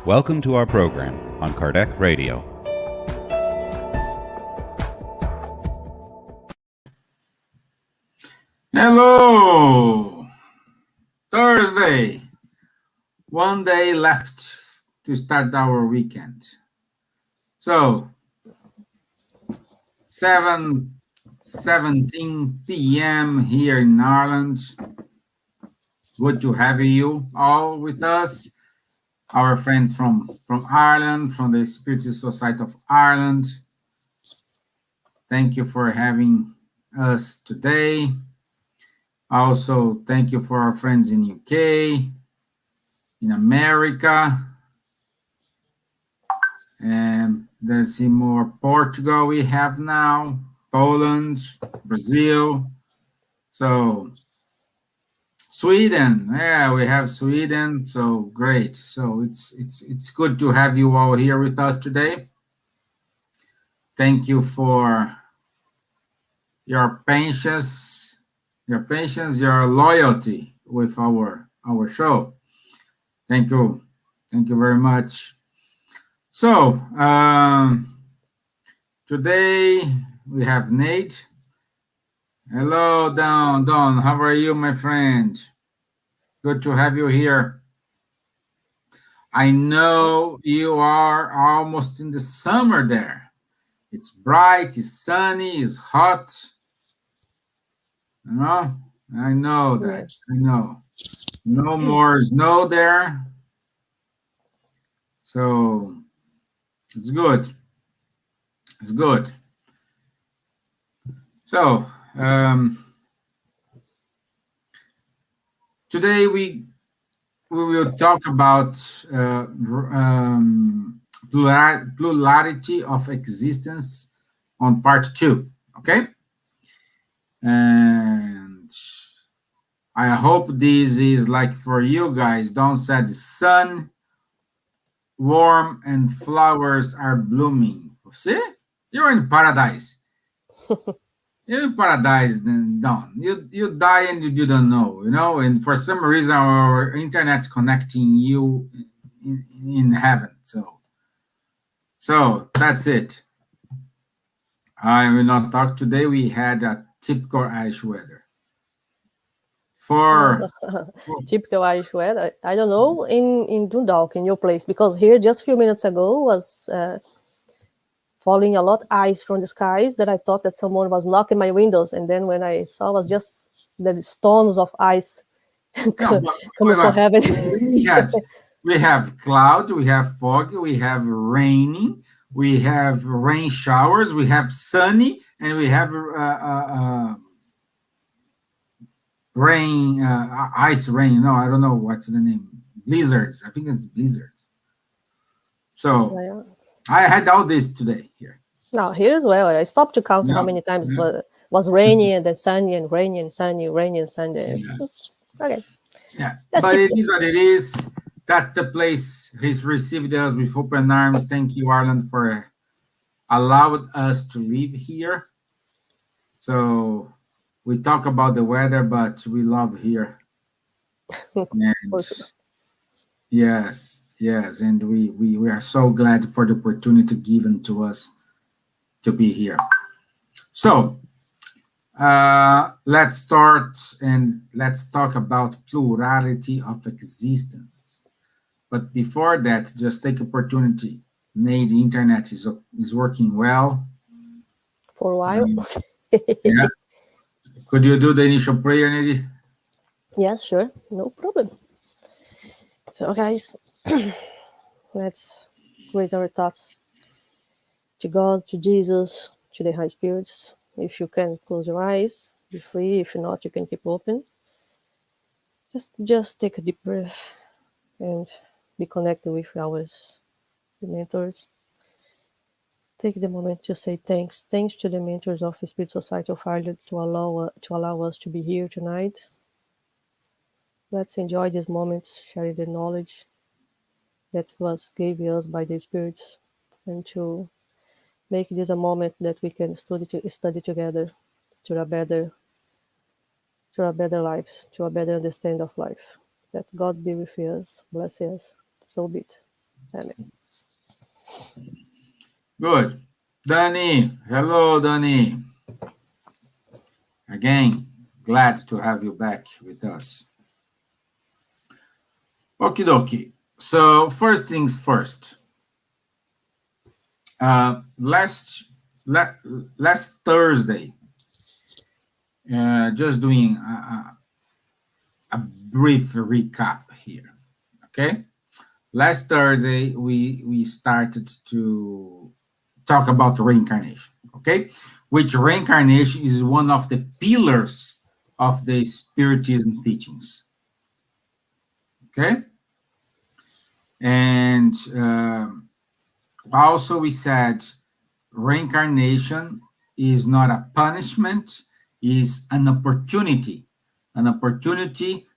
Welcome to our program on Kardec Radio. Hello! Thursday. One day left to start our weekend. So, 7:17 p.m. here in Ireland. Good to have you all with us. Our friends from Ireland, from the Spiritist Society of Ireland. Thank you for having us today. Also, thank you for our friends in UK, in America, and let's see more. Portugal we have now, Poland, Brazil. So Sweden, yeah, we have Sweden. So great. So it's good to have you all here with us today. Thank you for your patience, your loyalty with our show. Thank you very much. So today we have Neide. Hello, Don. How are you, my friend? Good to have you here. I know you are almost in the summer there. It's bright, it's sunny, it's hot. You know? I know that. I know. No more snow there. So it's good. It's good. So today we will talk about plurality of existence on part 2. Okay? And I hope this is like for you guys. Don't say the sun warm and flowers are blooming. See? You're in paradise. You're in paradise, then don't. You die and you don't know, and for some reason our internet's connecting you in heaven. So that's it. I will not talk today. We had a typical Irish weather. Typical Irish weather. I don't know in Dundalk, in your place, because here just a few minutes ago was falling a lot of ice from the skies that I thought that someone was knocking my windows, and then when I saw, it was just the stones of ice coming from heaven. we have cloud, we have fog, we have raining, we have rain showers, we have sunny, and we have rain, ice rain. No, I don't know what's the name. Blizzards. I think it's blizzards. So yeah. I had all this today here. No, here as well. I stopped to count how many times it was rainy and then sunny and rainy and sunny, rainy and sunny. Okay. Yeah, but it is what it is. That's the place He's received us with open arms. Thank you, Allan, for allowing us to live here. So we talk about the weather, but we love here. And yes, and we are so glad for the opportunity given to us to be here. So let's start and let's talk about plurality of existences. But before that, just take opportunity. Neide, the internet is working well. For a while. Yeah. Could you do the initial prayer, Neide? Yes, sure. No problem. So, guys, let's raise our thoughts to God, to Jesus, to the high spirits. If you can, close your eyes. Be free. If not, you can keep open. Just take a deep breath and be connected with the mentors. Take the moment to say thanks. Thanks to the mentors of the Spirit Society of Ireland to allow us to be here tonight. Let's enjoy these moments, sharing the knowledge that was given us by the spirits, and to make this a moment that we can study together to a better lives, to a better understanding of life. That God be with us, bless us. So be it. Amen. Good. Danny. Hello, Danny. Again, glad to have you back with us. Okie dokie. So, first things first. Last Thursday, just doing a brief recap here. Okay. Last Thursday, we started to talk about reincarnation. Okay. Which reincarnation is one of the pillars of the Spiritism teachings. Okay. And also we said reincarnation is not a punishment, is an opportunity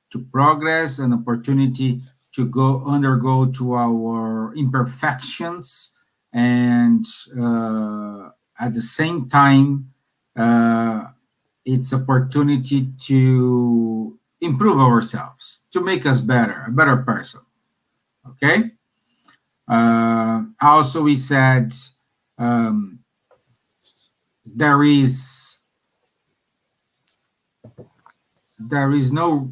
to progress, an opportunity to undergo to our imperfections, and at the same time, it's opportunity to improve ourselves, to make us better, a better person. Okay. Also, we said there is no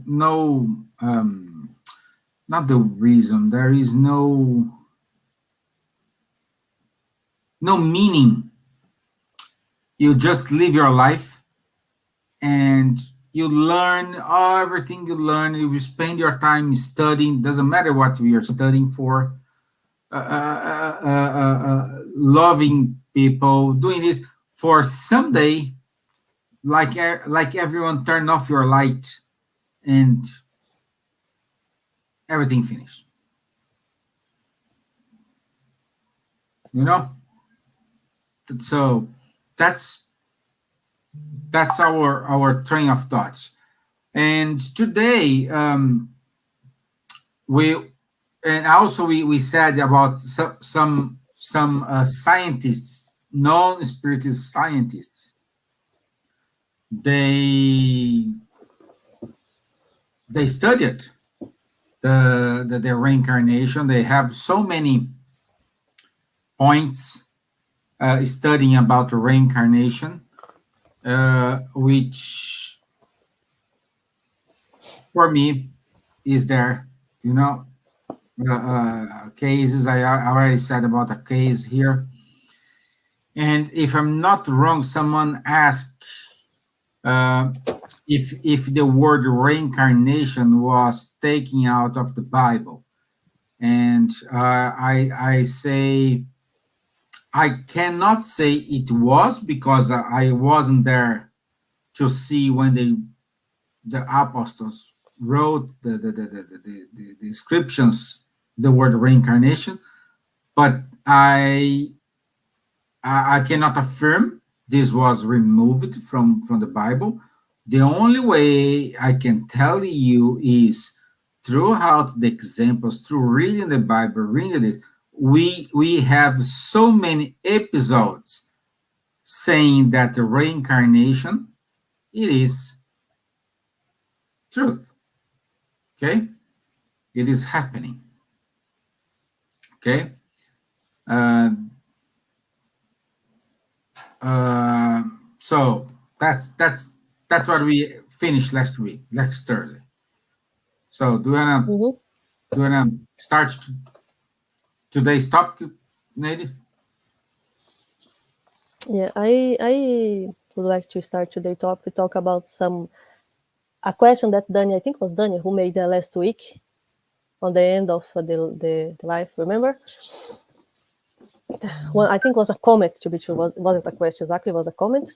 not the reason, there is no meaning. You just live your life and you learn everything you learn. You spend your time studying, doesn't matter what we are studying for. Loving people, doing this for someday, like everyone, turn off your light and everything finished. You know. So that's our train of thoughts. And today, we said about some scientists, non-spiritist scientists. They studied the reincarnation. They have so many points studying about the reincarnation, which for me is there, you know. Cases, I already said about a case here. And if I'm not wrong, someone asked if the word reincarnation was taken out of the Bible. And I say, I cannot say it was, because I wasn't there to see when the apostles wrote the descriptions, the word reincarnation, but I cannot affirm this was removed from the Bible. The only way I can tell you is throughout the examples, through reading the Bible, reading this, we have so many episodes saying that the reincarnation, it is truth. Okay? It is happening. Okay? So that's what we finished last Thursday. So do you wanna start today's topic, Neide? Yeah, I would like to start today's topic to talk about a question that Danny, I think it was Danny, who made last week on the end of the live, remember? Well, I think it was a comment, to be true. Wasn't a question exactly, it was a comment.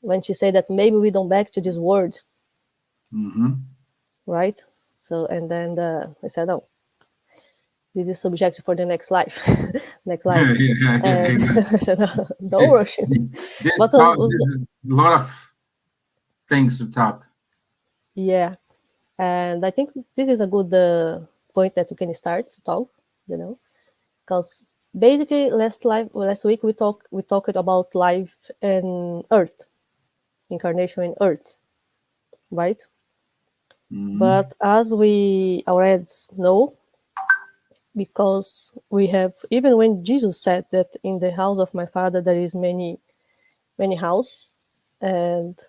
When she said that maybe we don't back to this word. Mm-hmm. Right? So, and then I said, oh, this is subject for the next life. Next life. And I said, no, don't rush it. There's a lot of things to talk. Yeah. And I think this is a good point that we can start to talk, you know, because basically last week we talked about life and Earth, incarnation in Earth, right? Mm-hmm. But as we already know, because we have, even when Jesus said that in the house of my Father there is many houses, and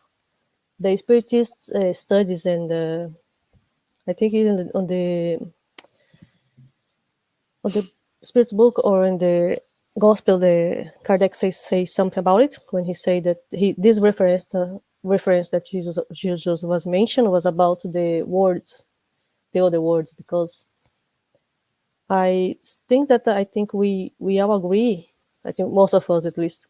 the Spiritist studies, and I think even on the Spirit's book or in the Gospel, the Kardec says something about it when he say that this reference that Jesus was mentioned was about the words, the other words, because I think we all agree. I think most of us, at least,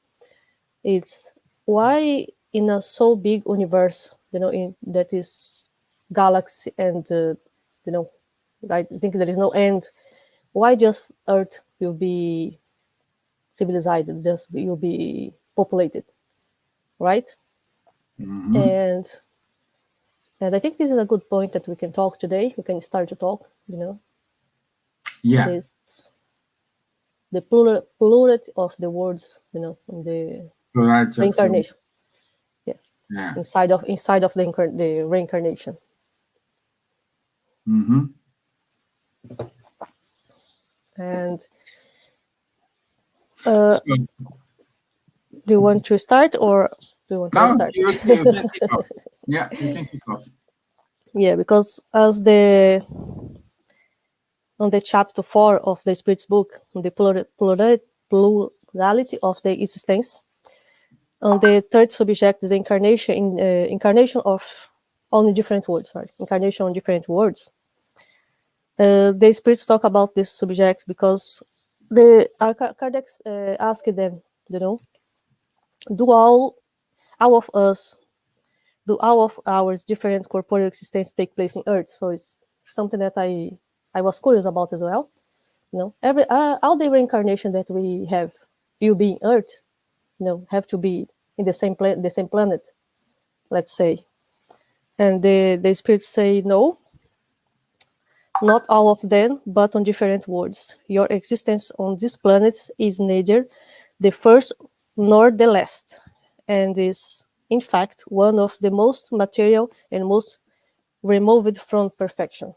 it's why in a so big universe, in that is galaxy, and I think there is no end. Why just Earth will be civilized, just will be populated, right? And I think this is a good point that we can talk today. We can start to talk. Yeah. That is the plurality of the words, in the Plurality of reincarnation. Yeah. Inside of the reincarnation. And So, do you want to start, or do you want to now start? you can kick off. Yeah, you can kick off. Yeah, because as on the chapter 4 of the Spirit's book, on the plurality of the existence, on the third subject is incarnation, incarnation of only different words. Sorry, incarnation on different words. The Spirits talk about this subject because Kardec asked them, do all of us, do all of our different corporeal existence take place in Earth? So it's something that I was curious about as well. Every all the reincarnation that we have will be in Earth. Have to be in the same planet, let's say. And the Spirits say no, not all of them, but on different worlds. Your existence on this planet is neither the first nor the last, and is, in fact, one of the most material and most removed from perfection.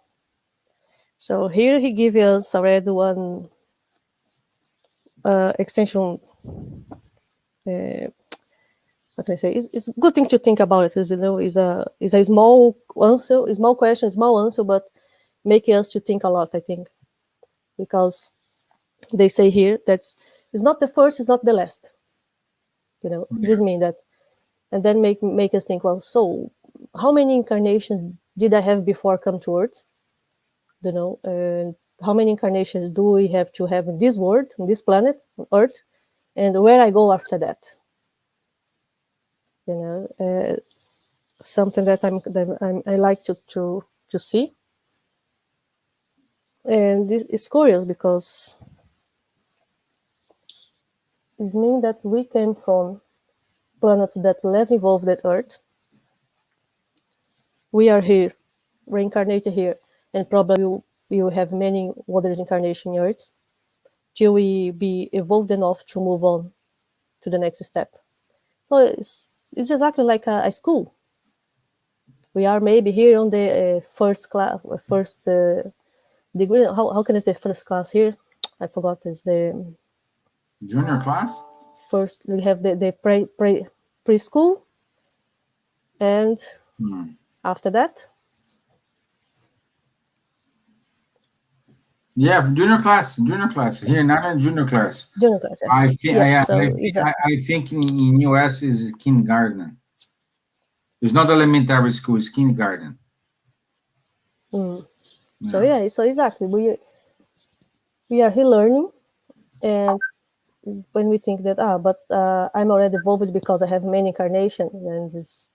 So here he gives us already one extension. What can I say? It's a good thing to think about it. Is a small answer, a small question, a small answer, but making us to think a lot. I think, because they say here that it's not the first, it's not the last. This means that, and then make us think. Well, so how many incarnations did I have before come to Earth? And how many incarnations do we have to have in this world, on this planet, on Earth, and where I go after that? Something that I like to see, and this is curious because it means that we came from planets that less evolved than Earth. We are here, reincarnated here, and probably we will have many other incarnations in Earth till we be evolved enough to move on to the next step. So it's exactly like a school. We are maybe here on the first degree. How can I say first class here? I forgot. Is the Junior class? First we have the preschool, and after that, Yeah, junior class here, not in junior class. junior class. I think Yeah, I think in US is kindergarten. It's not elementary school; it's kindergarten. So exactly, we are here learning, and when we think that but I'm already evolved because I have many incarnations, and this,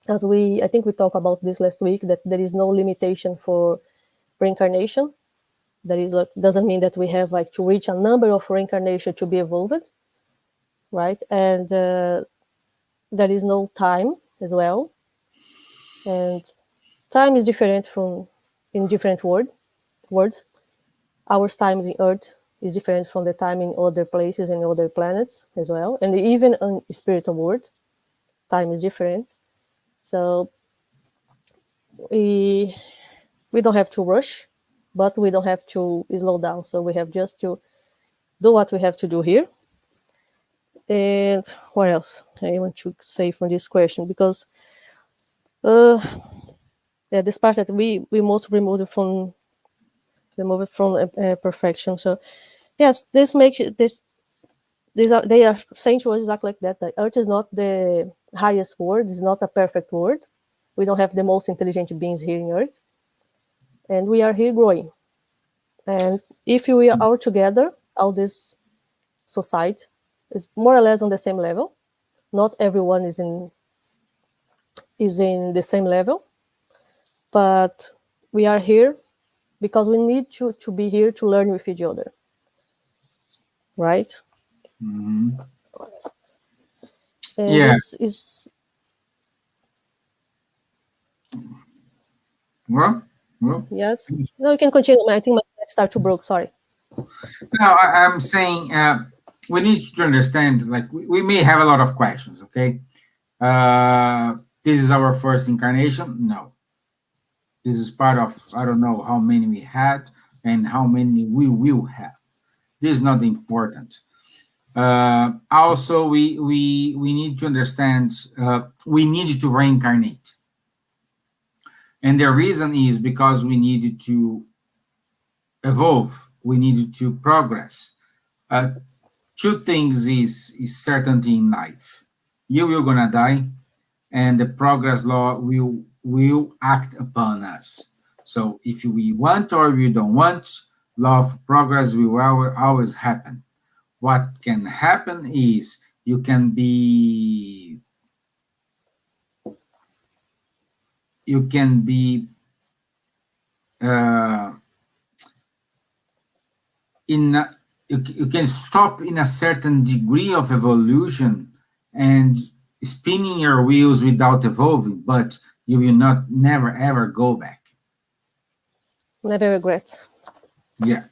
I think we talked about this last week, that there is no limitation for reincarnation. That is doesn't mean that we have to reach a number of reincarnation to be evolved, right? And there is no time as well, and time is different from in different words. Our time in Earth is different from the time in other places and other planets as well, and even in spiritual world, time is different. So we don't have to rush. but we don't have to slow down. So we have just to do what we have to do here. And what else I want to say from this question? Because this part that we most removed from perfection. So yes, this makes this. They are saying to us exactly like that. The Earth is not the highest world. It's not a perfect world. We don't have the most intelligent beings here in Earth, and we are here growing. And if we are all together, all this society is more or less on the same level. Not everyone is in the same level, but we are here because we need to be here to learn with each other, right? Mm-hmm. And Yeah. this is Well, yes. No, you can continue. I think my mic started to broke. Sorry. now I'm saying we need to understand, like, we may have a lot of questions, okay? This is our first incarnation? No. This is part of, I don't know how many we had and how many we will have. This is not important. Also, we need to understand we need to reincarnate. And the reason is because we needed to evolve, we needed to progress. Two things is certainty in life. You will gonna die, and the progress law will act upon us. So if we want or we don't want, law of progress will always happen. What can happen is you can be you can stop in a certain degree of evolution and spinning your wheels without evolving, but you will never ever go back. Never regret. Yeah.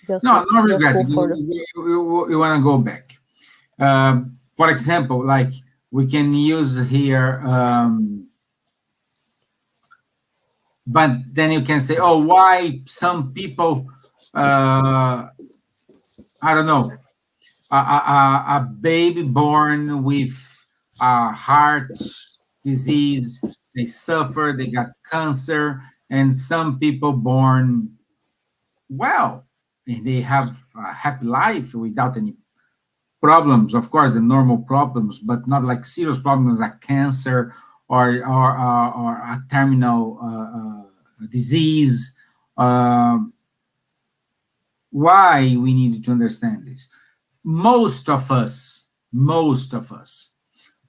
Just No, not regret. go further. You want to go back. For example, like we can use here, but then you can say, oh, why some people, I don't know, a baby born with a heart disease, they suffer, they got cancer, and some people born well, and they have a happy life without any problems. Of course, the normal problems, but not like serious problems like cancer or a terminal disease. Why we need to understand this? Most of us,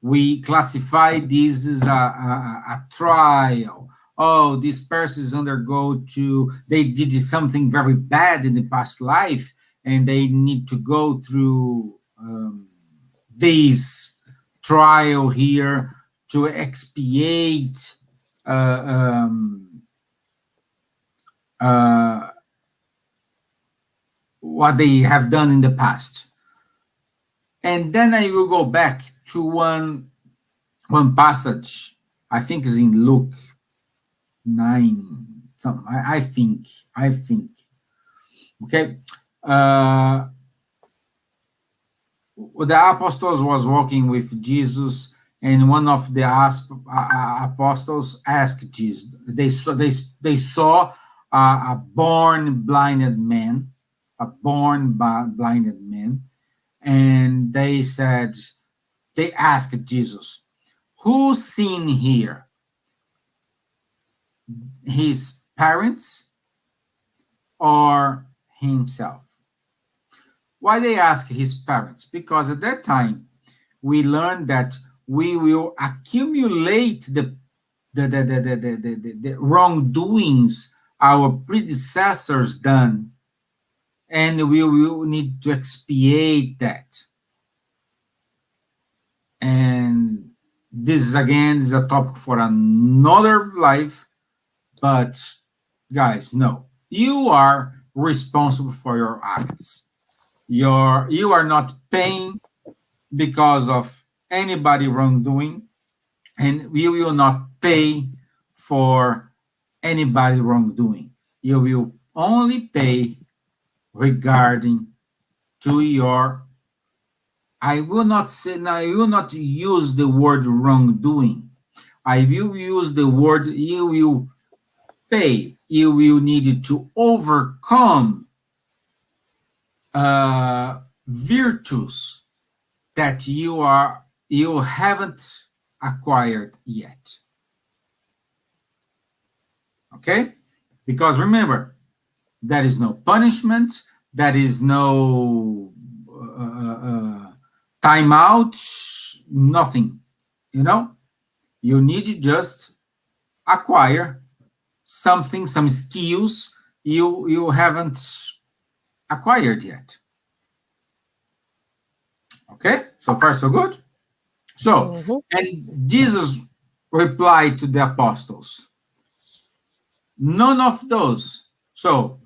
we classify this as a trial. Oh, this person is they did something very bad in the past life, and they need to go through this trial here to expiate what they have done in the past. And then I will go back to one passage, I think is in Luke 9, I think. Okay. The apostles was walking with Jesus, and one of the apostles asked Jesus. They saw a born blinded man, and they asked Jesus, who's seen here? His parents or himself? Why they ask his parents? Because at that time we learned that we will accumulate the wrongdoings our predecessors done, and we will need to expiate that. And this is a topic for another life. But guys, no, you are responsible for your acts. You are not paying because of anybody wrongdoing, and we will not pay for anybody wrongdoing. You will only pay regarding to your, I will not use the word wrongdoing. I will use the word you will pay. You will need to overcome virtues that you haven't acquired yet. Okay? Because remember, there is no punishment, there is no timeout, nothing. You need to just acquire something, some skills you haven't acquired yet. Okay, so far so good. So, and Jesus replied to the apostles, none of those. So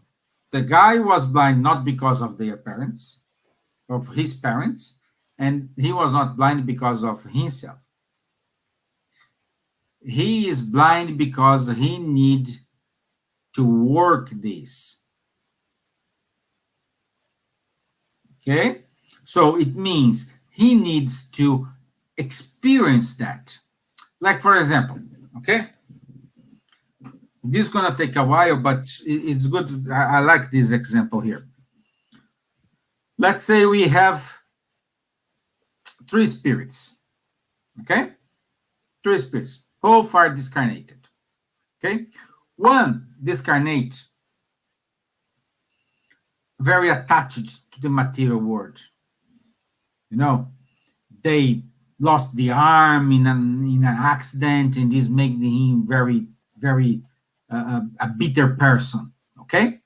the guy was blind not because of their parents, of his parents, and he was not blind because of himself. He is blind because he needs to work this. Okay? So it means he needs to experience that. Like, for example, okay? This is going to take a while, but it's good. I like this example here. Let's say we have 3 spirits. Okay? 3 spirits. All far discarnated. Okay? One discarnate, very attached to the material world. They lost the arm in an accident, and this made him very, very a bitter person. Okay?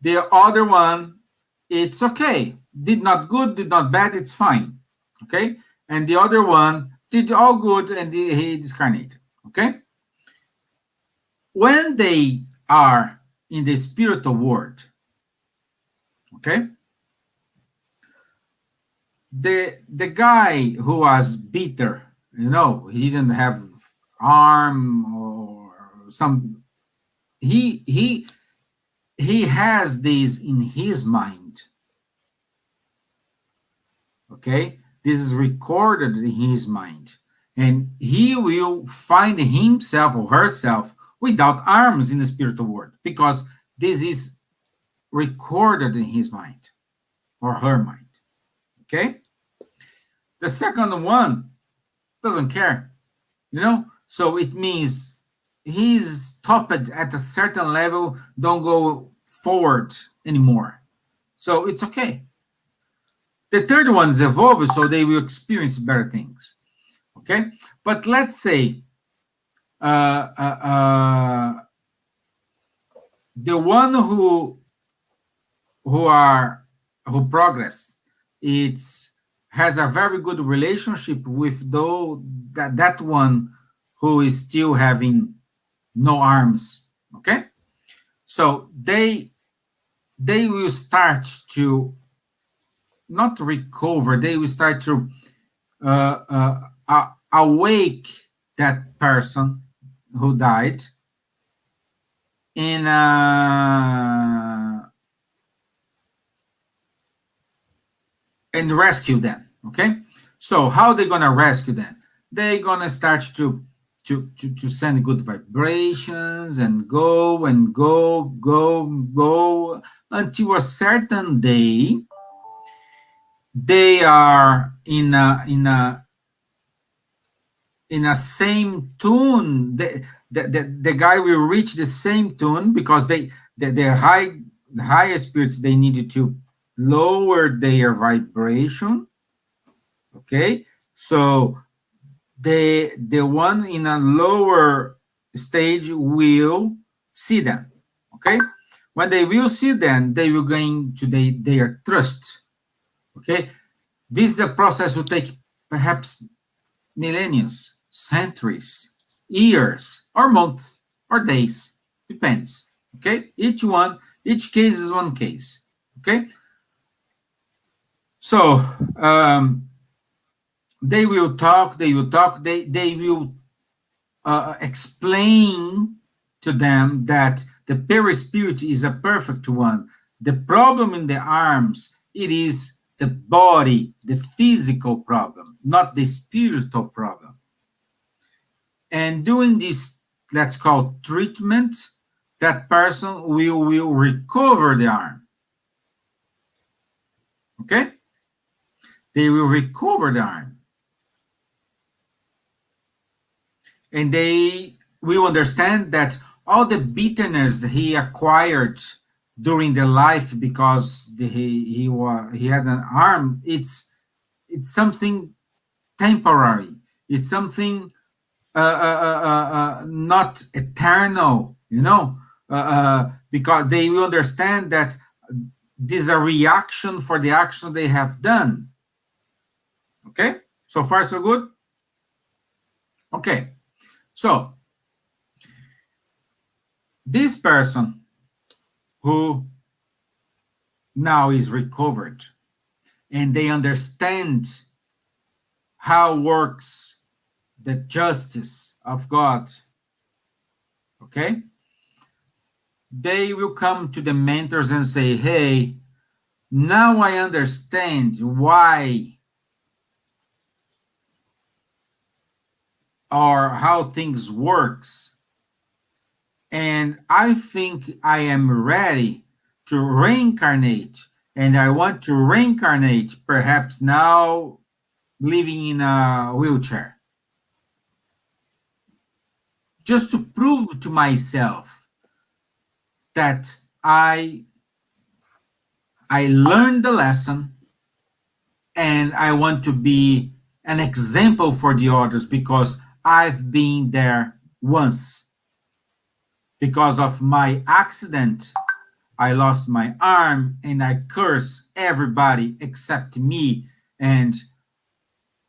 The other one, it's okay. Did not good, did not bad, it's fine. Okay? And the other one did all good, and he discarnated. Okay? When they are in the spiritual world, okay, the guy who was bitter, he didn't have arm or some, he has this in his mind. Okay, this is recorded in his mind, and he will find himself or herself without arms in the spiritual world, because this is recorded in his mind or her mind. Okay? The second one doesn't care, so it means he's stopped at a certain level, don't go forward anymore. So it's okay. The third one is evolved, so they will experience better things. Okay? But let's say the one who progress, has a very good relationship with that one who is still having no arms. Okay, so they will start to not recover. They will start to awake that person who died in and rescue them. Okay, so how are they gonna rescue them? They're gonna start to send good vibrations and go until a certain day they are in a same tune. The guy will reach the same tune, because the higher spirits, they needed to lower their vibration. Okay, so the one in a lower stage will see them. Okay, when they will see them, they will go into their trust. Okay, this is a process will take perhaps millennia, centuries, years, or months, or days, depends. Okay, each case is one case. Okay, so they will talk, they will explain to them that The perispirit is a perfect one. The problem in the arms, it is the body, the physical problem, not the spiritual problem. And doing this, let's call treatment, that person will recover the arm. Okay? They will recover the arm. And they will understand that all the bitterness he acquired during the life because he had an arm, it's something temporary. It's something not eternal, because they will understand that this is a reaction for the action they have done. Okay? So far, so good? Okay. So, this person who now is recovered and they understand how works the justice of God, okay? They will come to the mentors and say, hey, now I understand why or how things works. And I think I am ready to reincarnate. And I want to reincarnate, perhaps now living in a wheelchair. Just to prove to myself that I learned the lesson and I want to be an example for the others because I've been there once. Because of my accident, I lost my arm and I curse everybody except me. And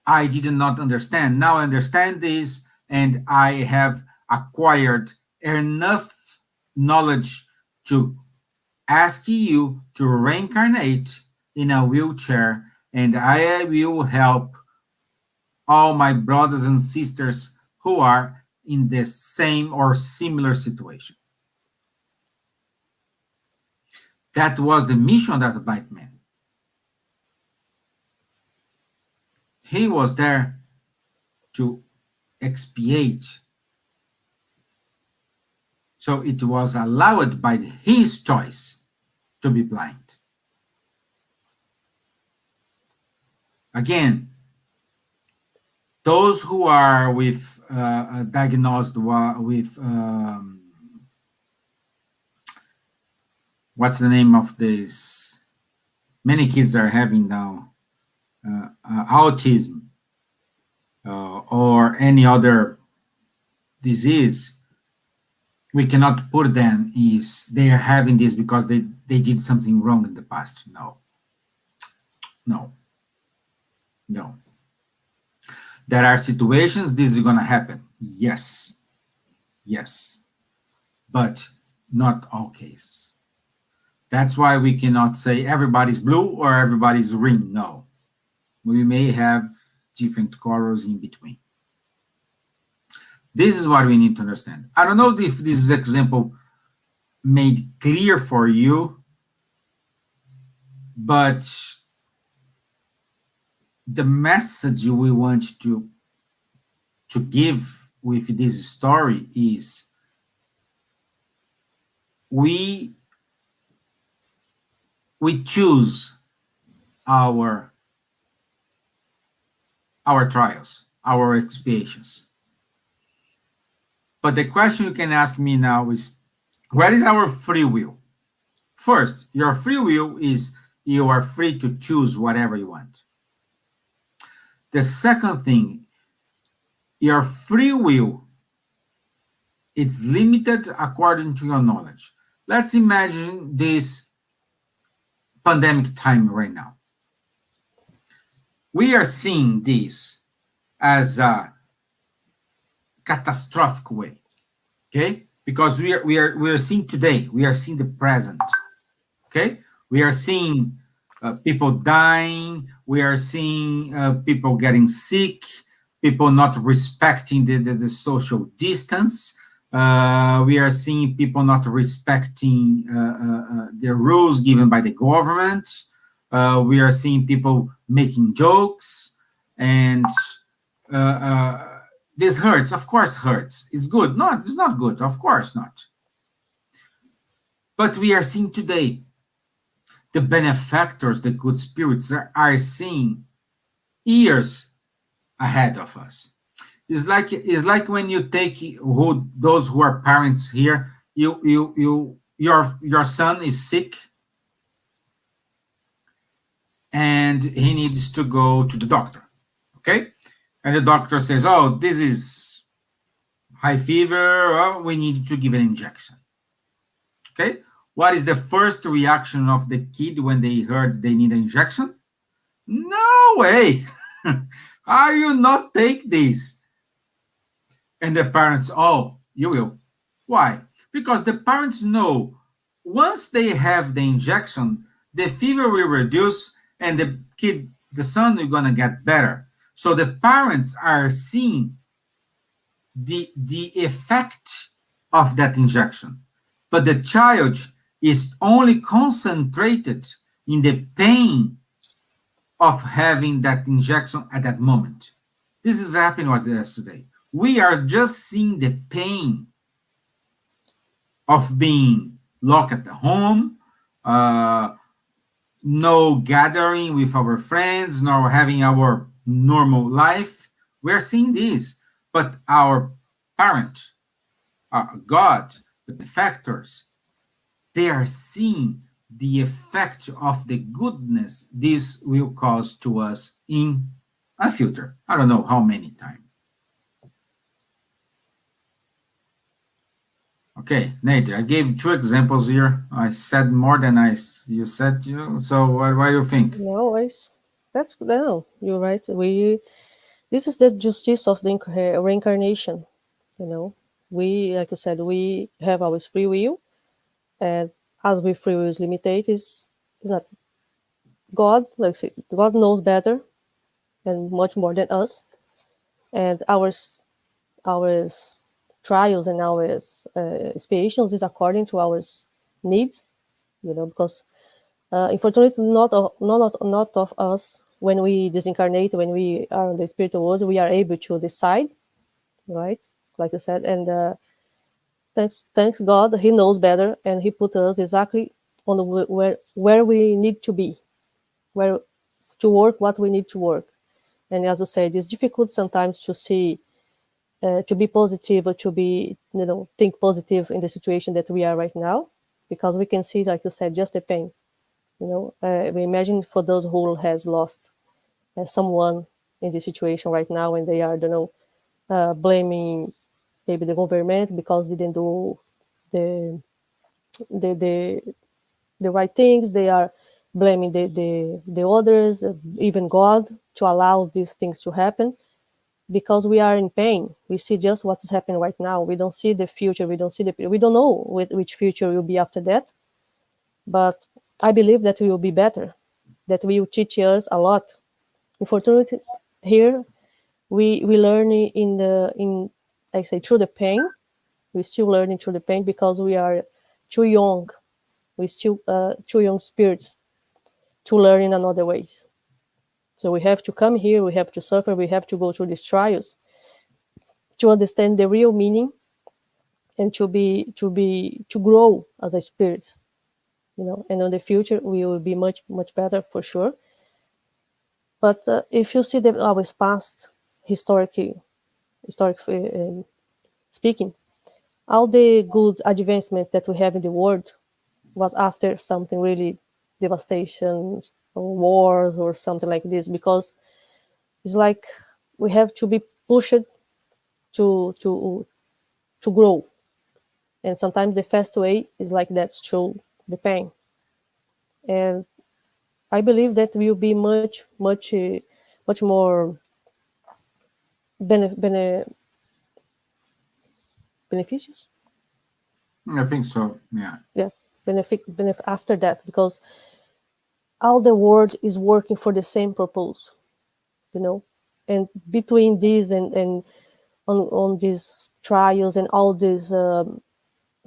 I did not understand. Now I understand this and I have acquired enough knowledge to ask you to reincarnate in a wheelchair, and I will help all my brothers and sisters who are in the same or similar situation. That was the mission of that white man. He was there to expiate. So it was allowed by his choice to be blind. Again, those who are with diagnosed with what's the name of this? Many kids are having now autism or any other disease. We cannot put them is they are having this because they did something wrong in the past. No. There are situations this is going to happen. Yes. But not all cases. That's why we cannot say everybody's blue or everybody's green. No. We may have different colors in between. This is what we need to understand. I don't know if this example made clear for you, but the message we want to give with this story is we choose our trials, our expiations. But the question you can ask me now is, what is our free will? First, your free will is you are free to choose whatever you want. The second thing, your free will is limited according to your knowledge. Let's imagine this pandemic time right now. We are seeing this as a catastrophic way, okay? Because we are seeing today, we are seeing the present, okay? We are seeing people dying, we are seeing people getting sick, people not respecting the social distance, We are seeing people not respecting the rules given by the government. We are seeing people making jokes, and this hurts. Of course, hurts. It's good. No, it's not good. Of course not. But we are seeing today the benefactors, the good spirits, are seeing years ahead of us. It's like when you take those who are parents here. Your son is sick, and he needs to go to the doctor. Okay, and the doctor says, "Oh, this is high fever. Oh, we need to give an injection." Okay, what is the first reaction of the kid when they heard they need an injection? No way! I will not take this. And the parents, oh, you will. Why? Because the parents know once they have the injection, the fever will reduce and the son is going to get better. So the parents are seeing the effect of that injection. But the child is only concentrated in the pain of having that injection at that moment. This is happening with us today. We are just seeing the pain of being locked at the home, no gathering with our friends, nor having our normal life. We're seeing this. But our parent, God, the benefactors, they are seeing the effect of the goodness this will cause to us in a future. I don't know how many times. Okay, Neide, I gave 2 examples here. I said more than you said. So what do you think? No, that's no. You're right. This is the justice of the reincarnation. We, like I said, we have our free will, and as we free will is limited, is not God. Like I say, God knows better and much more than us, and our trials and our experiences is according to our needs. Because unfortunately, not of us, when we disincarnate, when we are in the spiritual world, we are able to decide, right? Like you said, and thanks God, He knows better, and He put us exactly on where we need to be, where to work, what we need to work. And as I said, it's difficult sometimes to see, to be positive, or to be, think positive in the situation that we are right now, because we can see, like you said, just the pain. We imagine for those who has lost someone in this situation right now, and they are, blaming maybe the government because they didn't do the right things. They are blaming the others, even God, to allow these things to happen, because we are in pain. We see just what's happening right now. We don't see the future. We don't know which future will be after that. But I believe that we will be better, that will teach us a lot. Unfortunately, here we learn like I say, through the pain. We're still learning through the pain because we are too young. We're still too young spirits to learn in another ways. So we have to come here. We have to suffer. We have to go through these trials to understand the real meaning, and to grow as a spirit. And in the future we will be much, much better for sure. But if you see our past, historically speaking, all the good advancement that we have in the world was after something really devastation or wars or something like this, because it's like we have to be pushed to grow, and sometimes the fast way is like that, through the pain. And I believe that will be much, much, much more beneficious. I think so. Yeah. Yeah, benefit after that, because all the world is working for the same purpose, and between this and on this trials and all these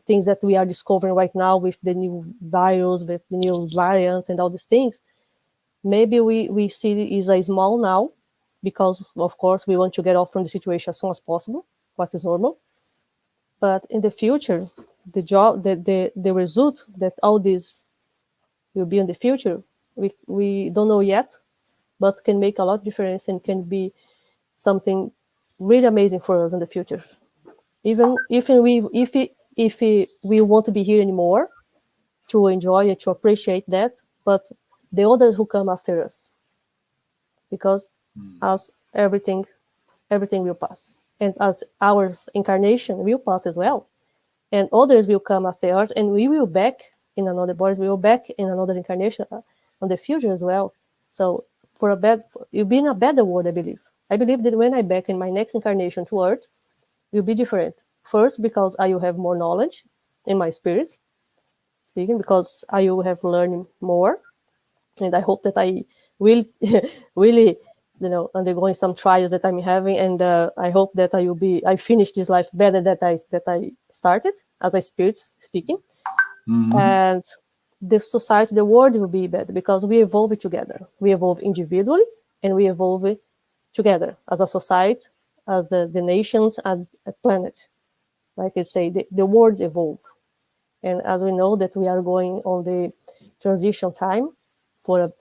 things that we are discovering right now with the new virus, with the new variants and all these things, maybe we see it is a small now, because of course we want to get off from the situation as soon as possible, what is normal. But in the future, the result that all this will be in the future, we don't know yet, but can make a lot of difference and can be something really amazing for us in the future. Even if we want to be here anymore, to enjoy and to appreciate that, but the others who come after us, because as everything will pass, and as our incarnation will pass as well, and others will come after us, and we will back in another body, we will back in another incarnation on the future as well. So you'll be in a better world, I believe. I believe that when I back in my next incarnation to Earth, will be different. First, because I will have more knowledge in my spirit, speaking, because I will have learned more, and I hope that I will really, undergoing some trials that I'm having, and I hope that I finish this life better that I started as a spirit speaking, and the society, the world will be better because we evolve together. We evolve individually, and we evolve together as a society, as the nations and a planet. Like I say, the worlds evolve. And as we know that we are going on the transition time for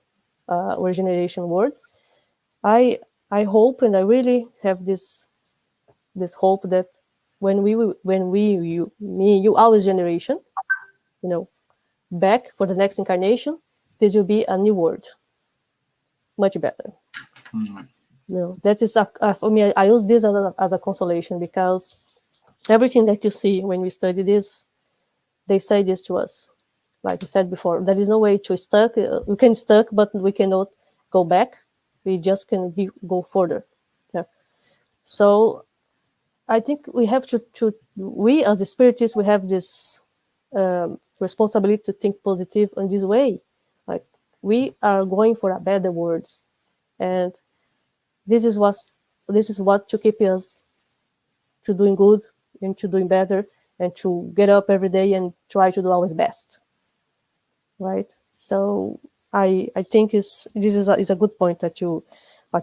a regeneration world, I hope, and I really have this hope that when our generation, back for the next incarnation, this will be a new world, much better. That is for me. I use this as a consolation, because everything that you see when we study this, they say this to us. Like I said before, there is no way to stuck. We can stuck, but we cannot go back. We just can go further. Yeah. So I think we have we as a spiritist, we have this responsibility to think positive in this way. Like, we are going for a better world, and this is what to keep us to doing good and to doing better, and to get up every day and try to do our best. Right? So I think this is a good point that you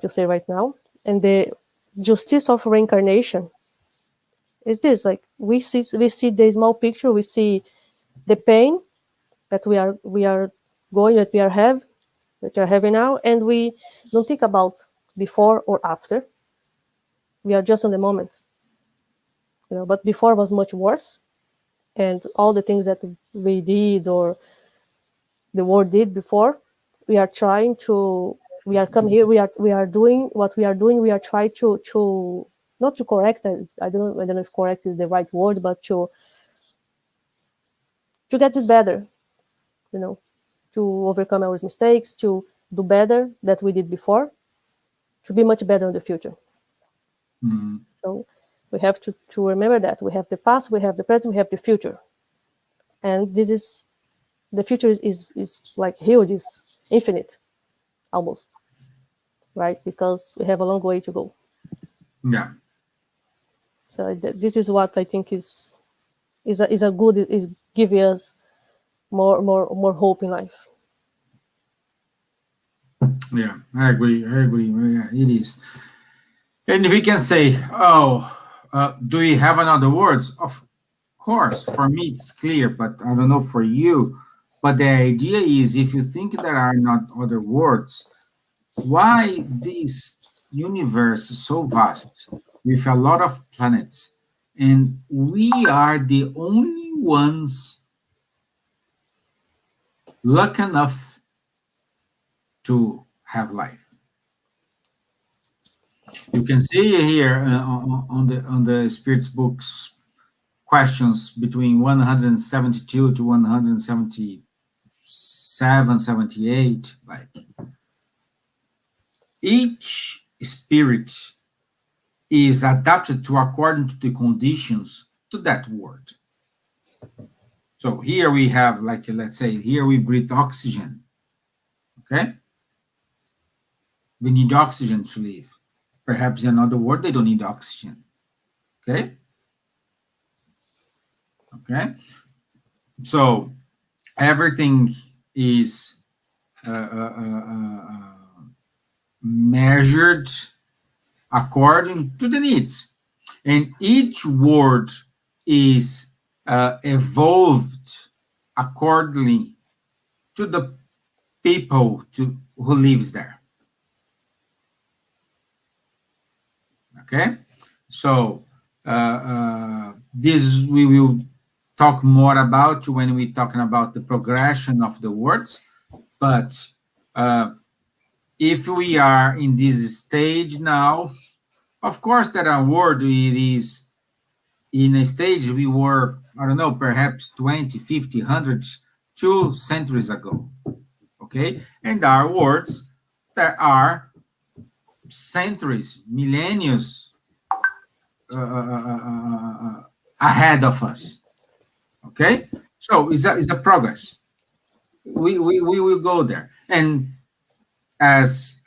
say right now. And the justice of reincarnation is this: like, we see the small picture, we see the pain that we are going, that we are having now, and we don't think about before or after. We are just in the moment. But before was much worse, and all the things that we did or the world did before, we are trying to. We are come here. We are doing what we are doing. We are trying to not to correct it. I don't know if correct is the right word, but to get this better. To overcome our mistakes, to do better that we did before, to be much better in the future. So we have to remember that we have the past, we have the present, we have the future, and the future is like huge, is infinite, almost, right? Because we have a long way to go. Yeah. So this is what I think is giving us more hope in life. Yeah, I agree. Yeah, it is. And we can say, do we have another words? Of course, for me it's clear, but I don't know for you. But the idea is, if you think there are not other words, why this universe is so vast with a lot of planets, and we are the only ones lucky enough to have life? You can see here on the Spirit's books questions between 172 to 177, 78. Like, each spirit is adapted to according to the conditions to that word. So here we have, like, let's say, here we breathe oxygen. Okay? We need oxygen to live. Perhaps in another word, they don't need oxygen. Okay? Okay, so everything is measured according to the needs, and each word is evolved accordingly to the people who lives there. Okay, so this we will talk more about when we're talking about the progression of the words, but if we are in this stage now, of course that our word it is in a stage we were, I don't know, perhaps 20, 50, hundreds, 2 centuries ago. Okay, and our words that are centuries, millennia ahead of us. Okay, so it's a progress. We will go there, and as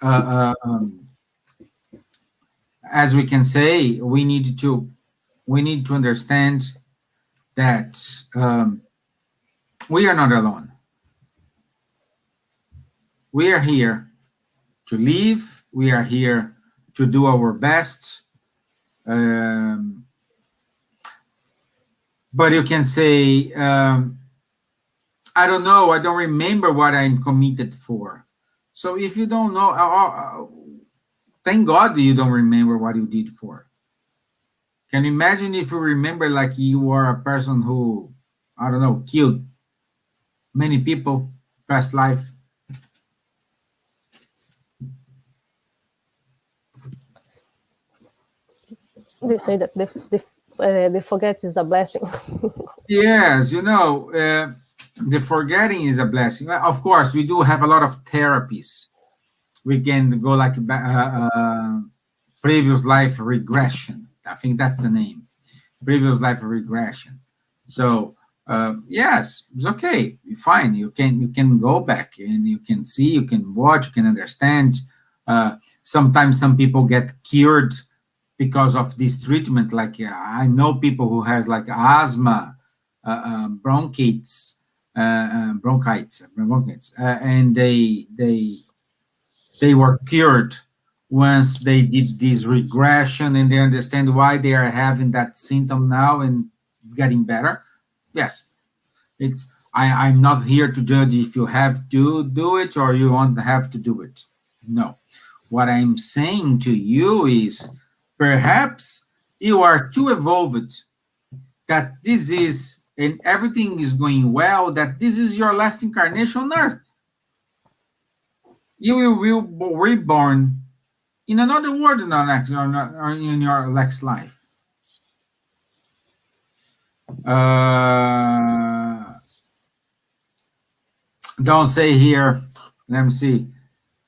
we can say, we need to understand that we are not alone. We are here to live. We are here to do our best. But you can say, I don't know, I don't remember what I'm committed for. So if you don't know, thank God you don't remember what you did for. Can you imagine if you remember like you were a person who, I don't know, killed many people past life? They say that the forget is a blessing. Yes, the forgetting is a blessing. Of course, we do have a lot of therapies. We can go like previous life regression. I think that's the name, previous life regression. So yes, it's okay, fine. You can go back and you can see, you can watch, you can understand. Sometimes some people get cured because of this treatment. Like I know people who has like asthma, bronchitis, and they were cured once they did this regression, and they understand why they are having that symptom now and getting better. Yes, I'm not here to judge if you have to do it or you won't have to do it. No. What I'm saying to you is perhaps you are too evolved that this is, and everything is going well, that this is your last incarnation on Earth. You will be reborn in another world in your next life. Don't say here, let me see.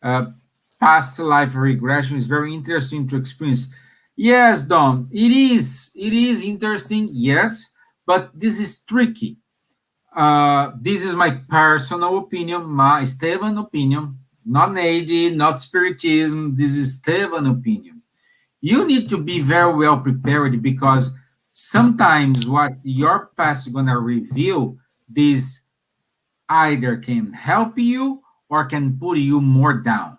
Past life regression is very interesting to experience. Yes, Don, it is interesting, yes, but this is tricky. This is my personal opinion, my Stevan opinion, not Neide, not Spiritism. This is Stevan opinion. You need to be very well prepared, because sometimes what your past is going to reveal, this either can help you or can put you more down.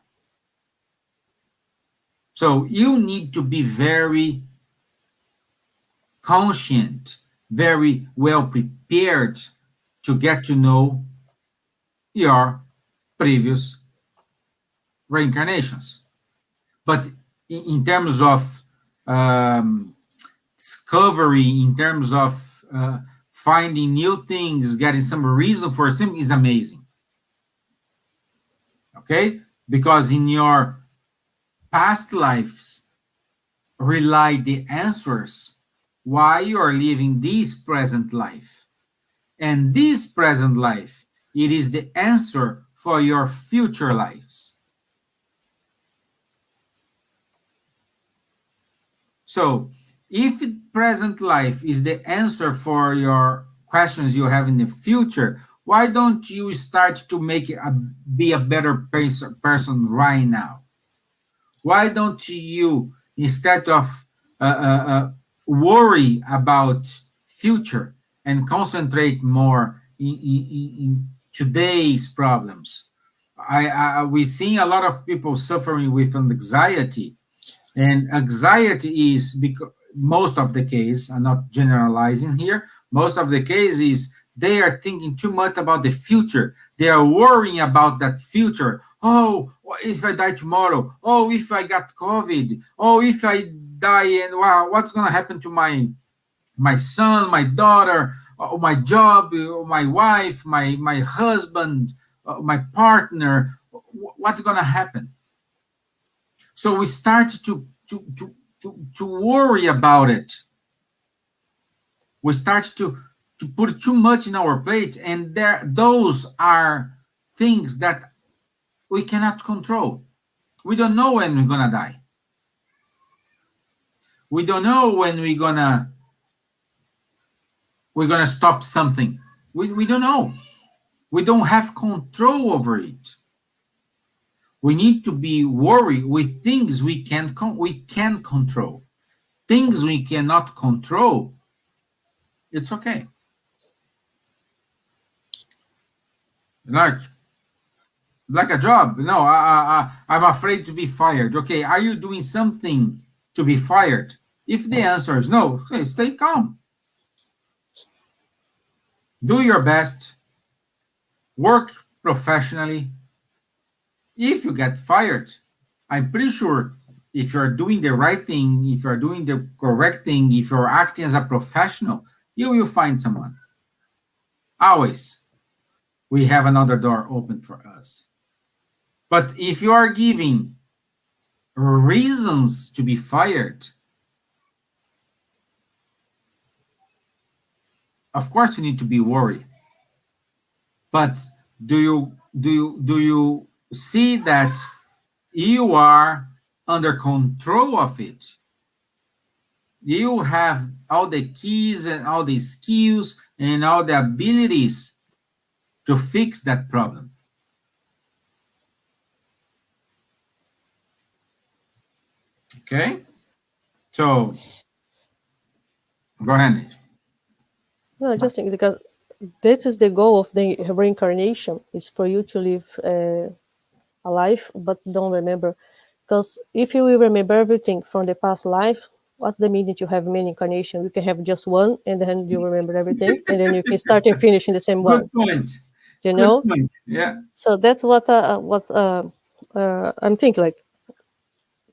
So you need to be very conscient, very well prepared to get to know your previous reincarnations. But in terms of discovery, in terms of finding new things, getting some reason for something is amazing. Okay? Because in your past lives rely the answers why you are living this present life. And this present life, it is the answer for your future lives. So, if present life is the answer for your questions you have in the future, why don't you start to be a better person right now? Why don't you, instead of worry about future, and concentrate more in today's problems. We see a lot of people suffering with anxiety, and anxiety is because most of the case, I'm not generalizing here, most of the case is they are thinking too much about the future. They are worrying about that future. Oh, what if I die tomorrow? Oh, if I got COVID? Oh, if I die, and wow, what's going to happen to my son, my daughter, my job, my wife, my husband, my partner? What's going to happen? So we start to worry about it. We start to put too much in our plate, and those are things that we cannot control. We don't know when we're gonna die. We don't know when we're gonna stop something. We don't know. We don't have control over it. We need to be worried with things we can control. Things we cannot control, it's okay. Like a job. No, I'm afraid to be fired. Okay, are you doing something to be fired? If the answer is no, stay calm. Do your best. Work professionally. If you get fired, I'm pretty sure if you're doing the right thing, if you're doing the correct thing, if you're acting as a professional, you will find someone. Always. We have another door open for us. But if you are giving reasons to be fired, of course you need to be worried. But do you see that you are under control of it? You have all the keys and all the skills and all the abilities to fix that problem. Okay? So, go ahead. No, I just think because this is the goal of the reincarnation, is for you to live a life, but don't remember. Because if you will remember everything from the past life, what's the meaning to have many incarnations? You can have just one, and then you remember everything, and then you can start and finish in the same one. Good point. You know? Good point. Yeah. So that's what I'm thinking. Like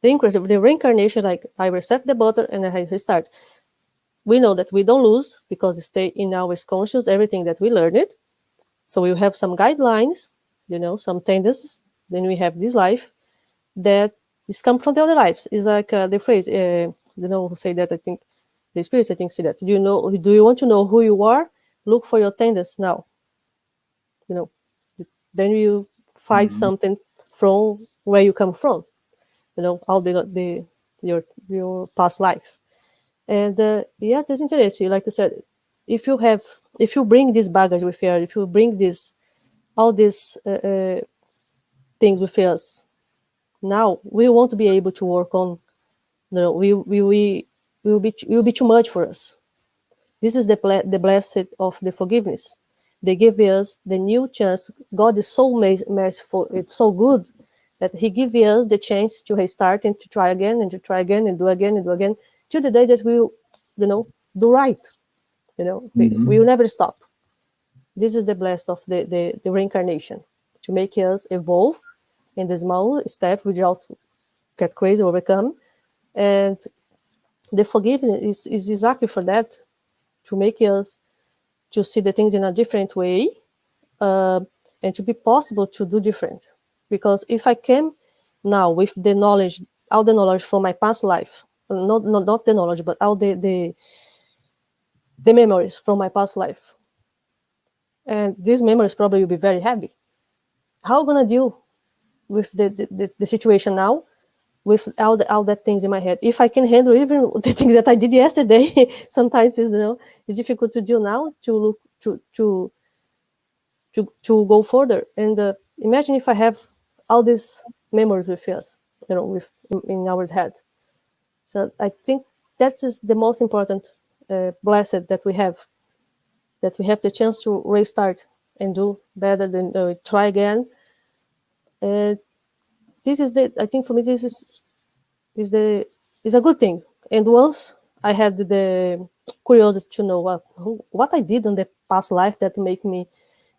the reincarnation, like I reset the button and I restart. We know that we don't lose because it stay in our conscious everything that we learned. So we have some guidelines, some tendencies. Then we have this life that is come from the other lives. It's like the phrase, who say that. I think the spirits, I think, say that. Do you want to know who you are? Look for your tendencies now. Then you find something from where you come from. All your past lives. And yeah, that's interesting. Like I said, if you bring this baggage with you, if you bring all these things with us, now we won't be able to work on. We will be too much for us. This is the blessed of the forgiveness. They give us the new chance. God is so merciful. It's so good that He gives us the chance to restart and to try again and to try again and do again and do again till the day that we will, do right. We will never stop. This is the blessed of the reincarnation, to make us evolve in the small step without get crazy or overcome. And the forgiveness is exactly for that, to make us to see the things in a different way, and to be possible to do different. Because if I came now with the knowledge, all the knowledge from my past life, not the knowledge, but all the memories from my past life, and these memories probably will be very heavy. How am I gonna deal with the situation now, with all that things in my head? If I can handle even the things that I did yesterday, sometimes it's difficult to do now, to look to go further. And imagine if I have all these memories with us, in our head. So I think that is the most important blessed that we have, that we have the chance to restart and do better, than try again. And this is I think for me, this is a good thing. And once I had the curiosity to know what I did in the past life that make me,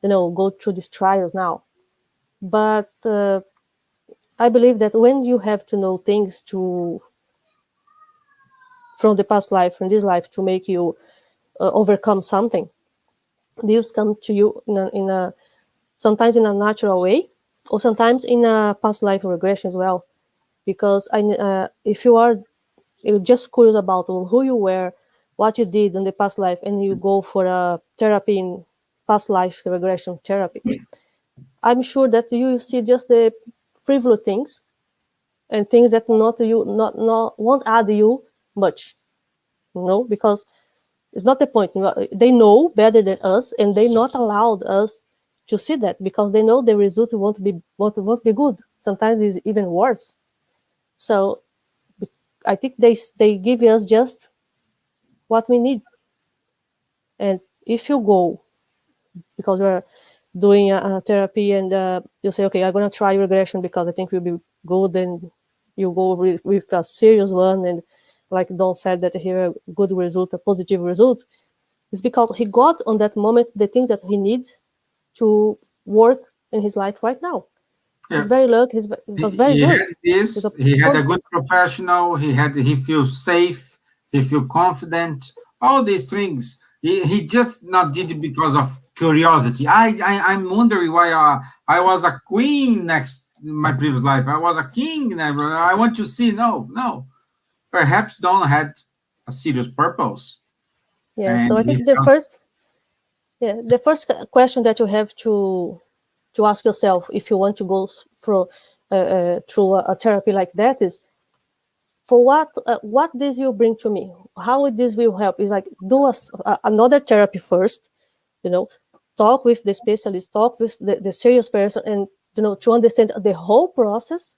go through these trials now. But I believe that when you have to know things from the past life and this life to make you overcome something, these come to you in a sometimes in a natural way, or sometimes in a past life regression as well. Because if you're just curious about who you were, what you did in the past life, and you go for a therapy in past life regression therapy, I'm sure that you see just the frivolous things and things that not won't add you much, because it's not the point. They know better than us, and they not allowed us to see that because they know the result won't be good. Sometimes it's even worse. So I think they give us just what we need. And if you go because we're doing a therapy and you say, okay, I'm going to try regression because I think we'll be good, and you go with a serious one, and like Don said, that here a good result, a positive result, it's because he got on that moment the things that he needs to work in his life right now. Yeah. He's very lucky. It was very he good. Had this, he had a good professional. He feels safe. He feels confident. All these things. He just not did it because of curiosity. I'm wondering why I was a queen next in my previous life. I was a king. I want to see. No. Perhaps Don had a serious purpose. Yeah. So I think the first question that you have to ask yourself if you want to go through a therapy like that is, for what this will bring to me, how this will help. Is like do another therapy first, talk with the specialist, talk with the serious person, and to understand the whole process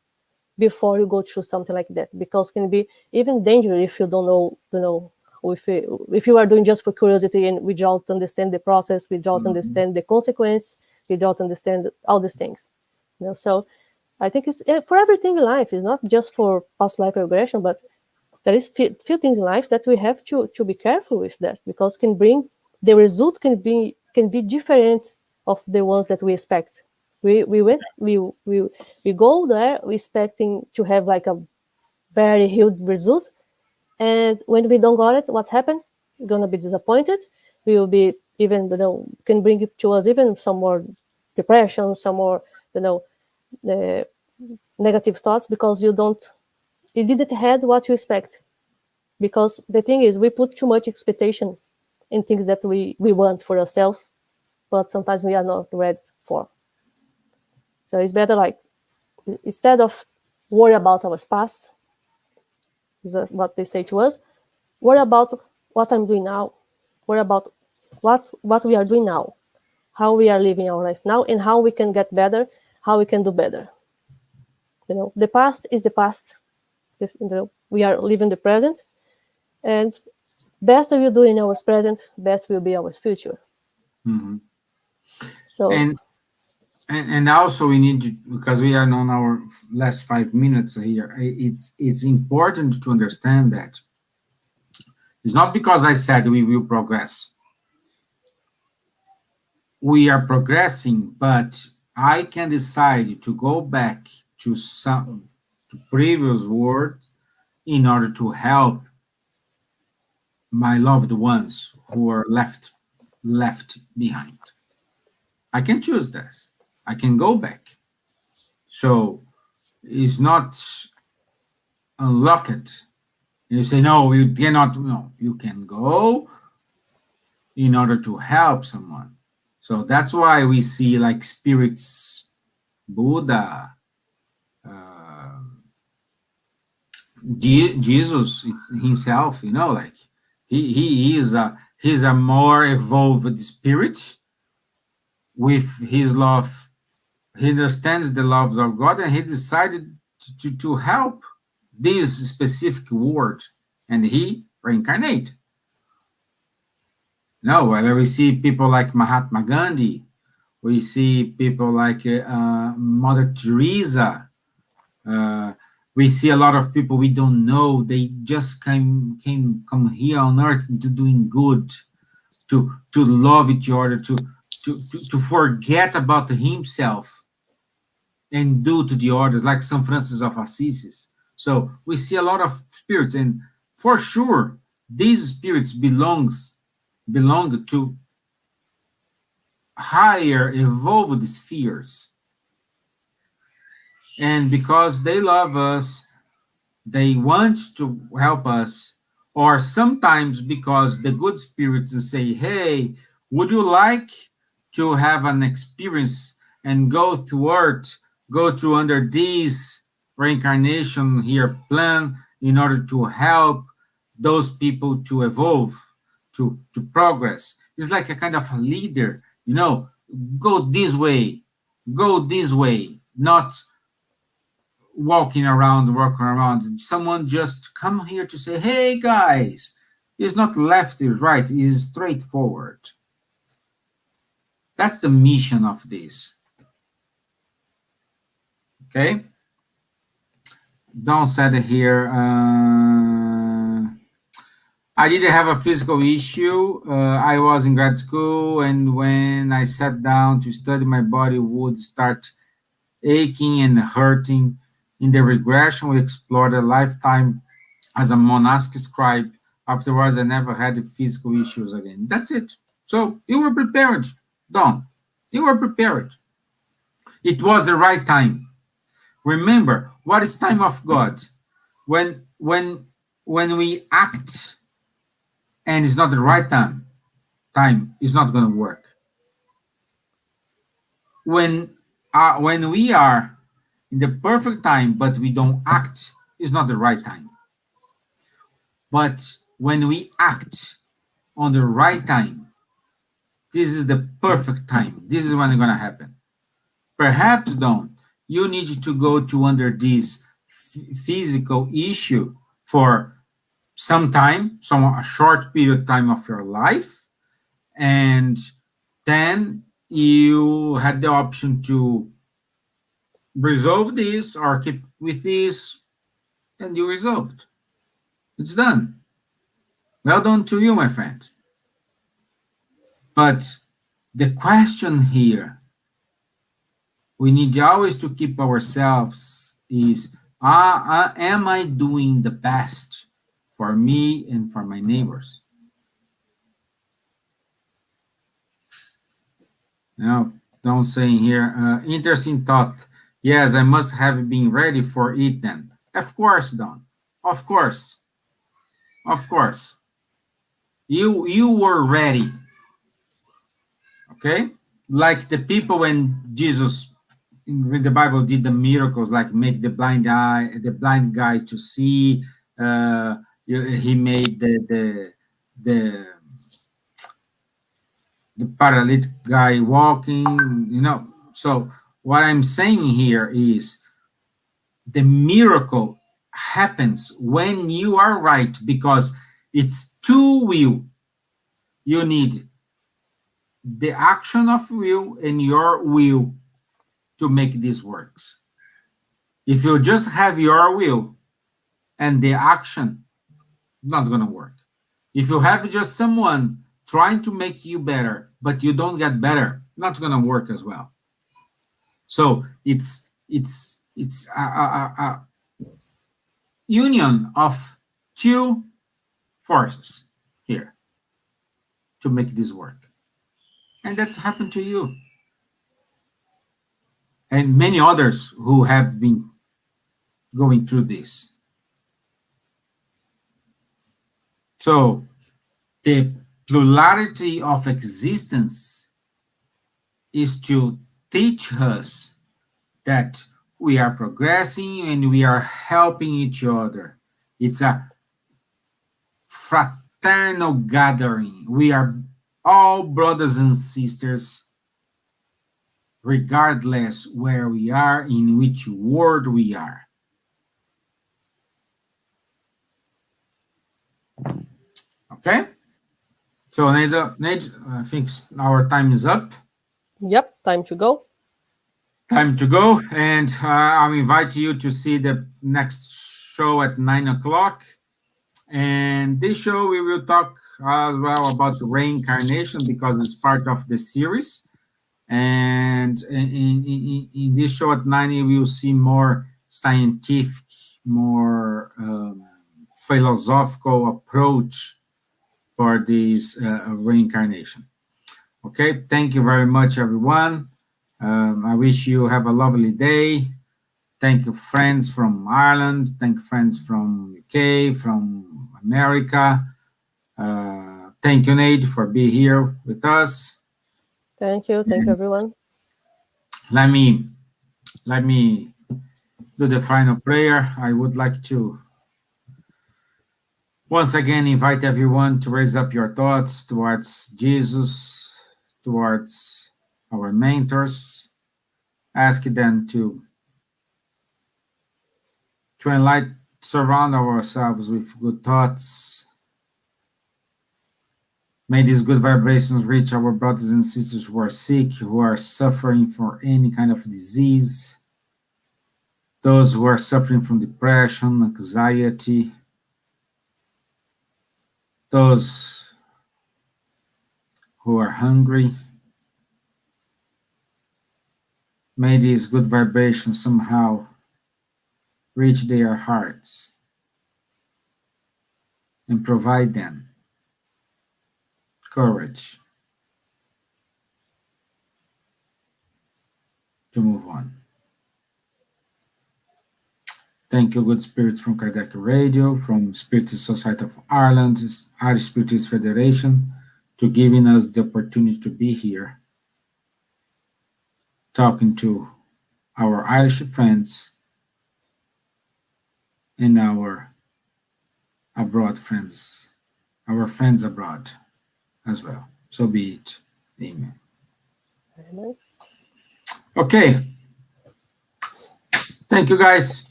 before you go through something like that, because it can be even dangerous if you don't know, if you are doing just for curiosity and without understand the process, without understand the consequence, without understand all these things. So I think it's for everything in life. It's not just for past life regression, but there is few things in life that we have to be careful with that, because the result can be different of the ones that we expect. We go there expecting to have like a very huge result, and when we don't got it, what's happened? We're gonna be disappointed. We will be even can bring it to us even some more depression, some more negative thoughts, because you didn't have what you expect. Because the thing is, we put too much expectation in things that we want for ourselves, but sometimes we are not ready for. So it's better, like, instead of worry about our past, is what they say to us, worry about what I'm doing now, worry about what we are doing now, how we are living our life now, and how we can get better, how we can do better. The past is the past. We are living the present, and best we do in our present, best will be our future. Mm-hmm. So and also we need to, because we are on our last 5 minutes here, it's important to understand that it's not because I said we will progress. We are progressing, but I can decide to go back to previous words in order to help my loved ones who are left behind. I can choose this. I can go back. So it's not unlocked. You say, no, you cannot. No, you can go in order to help someone. So that's why we see like spirits, Buddha, Jesus himself, like he's a more evolved spirit with his love. He understands the loves of God, and he decided to help this specific world, and he reincarnate. No, whether we see people like Mahatma Gandhi, we see people like Mother Teresa. We see a lot of people we don't know. They just come here on earth to doing good, to love each other, to forget about himself and do to the others, like Saint Francis of Assisi. So we see a lot of spirits, and for sure, these spirits belong to higher evolved spheres. And because they love us, they want to help us, or sometimes because the good spirits say, hey, would you like to have an experience and go through earth, go through under this reincarnation here plan in order to help those people to evolve, to progress. It's like a kind of a leader, go this way, not walking around. Someone just come here to say, hey guys, it's not left is right, it's straightforward. That's the mission of this. Okay? Don said here, I didn't have a physical issue. I was in grad school, and when I sat down to study, my body would start aching and hurting. In the regression, we explored a lifetime as a monastic scribe. Afterwards, I never had physical issues again. That's it. So you were prepared, Don. You were prepared. It was the right time. Remember, what is time of God? When we act and it's not the right time is not going to work. When we are in the perfect time, but we don't act, it's not the right time. But when we act on the right time, this is the perfect time. This is when it's going to happen. Perhaps, Don, you need to go to under this physical issue for some time, a short period of time of your life, and then you had the option to resolve this or keep with this, and you resolved. It's done. Well done to you, my friend. But the question here, we need always to keep ourselves is, am I doing the best for me and for my neighbors? Now, don't say here, interesting thought. Yes, I must have been ready for it then. Of course, Don. Of course. Of course. You were ready. Okay? Like the people when Jesus in the Bible did the miracles, like make the blind guy to see. He made the paralytic guy walking. So what I'm saying here is the miracle happens when you are right, because it's two will. You need the action of will and your will to make this works. If you just have your will and the action, not going to work. If you have just someone trying to make you better, but you don't get better, not going to work as well. So it's a union of two forces here to make this work. And that's happened to you. And many others who have been going through this. So the plurality of existence is to teach us that we are progressing and we are helping each other. It's a fraternal gathering. We are all brothers and sisters, regardless where we are, in which world we are. Okay? So, Neide, I think our time is up. Yep, time to go. Time to go. And I'll invite you to see the next show at 9 o'clock. And this show, we will talk as well about reincarnation because it's part of the series. And in this show at 9, we will see more scientific, more philosophical approach for this reincarnation. Okay, thank you very much, everyone. I wish you have a lovely day. Thank you, friends from Ireland. Thank you, friends from UK, from America. Thank you, Neide, for being here with us. Thank you, everyone. Let me do the final prayer. I would like to once again invite everyone to raise up your thoughts towards Jesus, towards our mentors. Ask them to enlighten, surround ourselves with good thoughts. May these good vibrations reach our brothers and sisters who are sick, who are suffering from any kind of disease, those who are suffering from depression, anxiety, those who are hungry. May these good vibrations somehow reach their hearts and provide them courage to move on. Thank you, good spirits from Kardec Radio, from Spiritist Society of Ireland, Irish Spiritist Federation, to giving us the opportunity to be here talking to our Irish friends and our abroad friends, our friends abroad as well. So be it. Amen. Amen. Okay. Thank you, guys.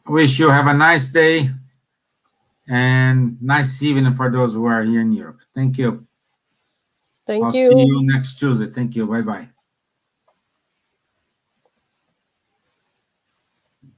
I wish you have a nice day and nice evening for those who are here in Europe. Thank you. Thank I'll you. see you next Tuesday. Thank you. Bye-bye.